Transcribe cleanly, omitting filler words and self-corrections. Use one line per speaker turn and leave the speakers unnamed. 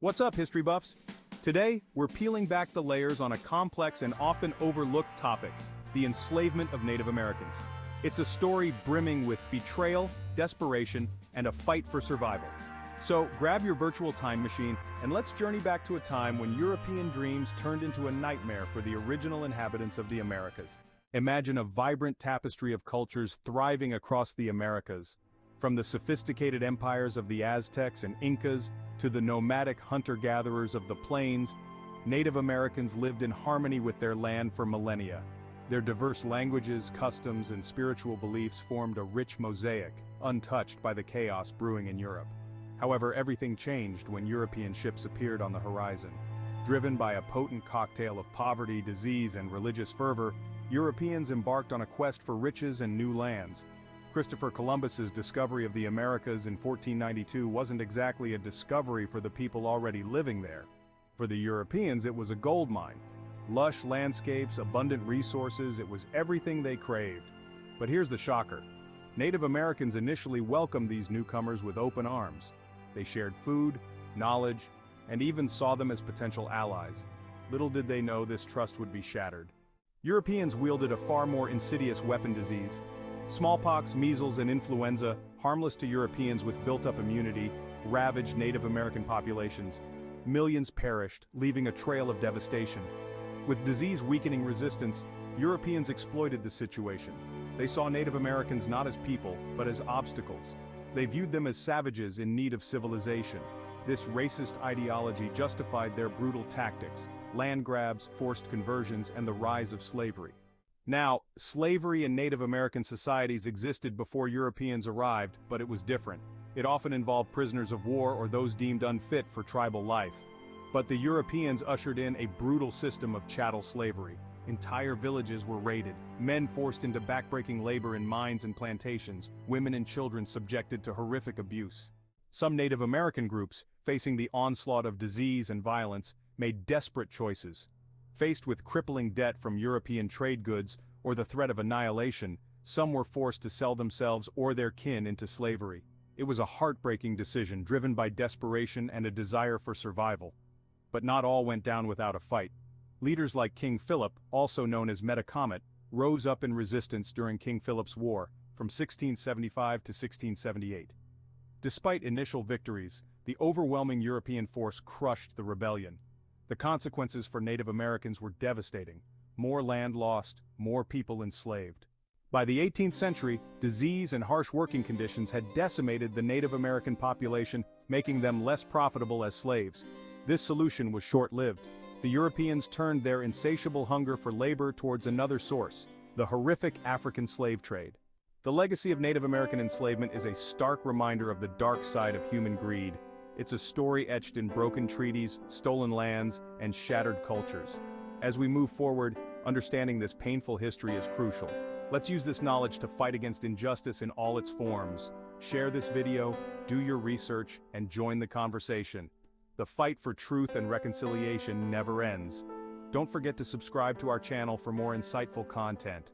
What's up, history buffs? Today, we're peeling back the layers on a complex and often overlooked topic, the enslavement of Native Americans. It's a story brimming with betrayal, desperation, and a fight for survival. So, grab your virtual time machine, and let's journey back to a time when European dreams turned into a nightmare for the original inhabitants of the Americas. Imagine a vibrant tapestry of cultures thriving across the Americas. From the sophisticated empires of the Aztecs and Incas, to the nomadic hunter-gatherers of the plains, Native Americans lived in harmony with their land for millennia. Their diverse languages, customs, and spiritual beliefs formed a rich mosaic, untouched by the chaos brewing in Europe. However, everything changed when European ships appeared on the horizon. Driven by a potent cocktail of poverty, disease, and religious fervor, Europeans embarked on a quest for riches and new lands. Christopher Columbus's discovery of the Americas in 1492 wasn't exactly a discovery for the people already living there. For the Europeans, it was a gold mine. Lush landscapes, abundant resources, it was everything they craved. But here's the shocker. Native Americans initially welcomed these newcomers with open arms. They shared food, knowledge, and even saw them as potential allies. Little did they know this trust would be shattered. Europeans wielded a far more insidious weapon: disease. Smallpox, measles, and influenza, harmless to Europeans with built-up immunity, ravaged Native American populations. Millions perished, leaving a trail of devastation. With disease weakening resistance, Europeans exploited the situation. They saw Native Americans not as people, but as obstacles. They viewed them as savages in need of civilization. This racist ideology justified their brutal tactics: land grabs, forced conversions, and the rise of slavery. Now, slavery in Native American societies existed before Europeans arrived, but it was different. It often involved prisoners of war or those deemed unfit for tribal life. But the Europeans ushered in a brutal system of chattel slavery. Entire villages were raided, men forced into backbreaking labor in mines and plantations, women and children subjected to horrific abuse. Some Native American groups, facing the onslaught of disease and violence, made desperate choices. Faced with crippling debt from European trade goods or the threat of annihilation, some were forced to sell themselves or their kin into slavery. It was a heartbreaking decision driven by desperation and a desire for survival. But not all went down without a fight. Leaders like King Philip, also known as Metacomet, rose up in resistance during King Philip's War, from 1675 to 1678. Despite initial victories, the overwhelming European force crushed the rebellion. The consequences for Native Americans were devastating. More land lost, more people enslaved. By the 18th century, disease and harsh working conditions had decimated the Native American population, making them less profitable as slaves. This solution was short-lived. The Europeans turned their insatiable hunger for labor towards another source: the horrific African slave trade. The legacy of Native American enslavement is a stark reminder of the dark side of human greed. It's a story etched in broken treaties, stolen lands, and shattered cultures. As we move forward, understanding this painful history is crucial. Let's use this knowledge to fight against injustice in all its forms. Share this video, do your research, and join the conversation. The fight for truth and reconciliation never ends. Don't forget to subscribe to our channel for more insightful content.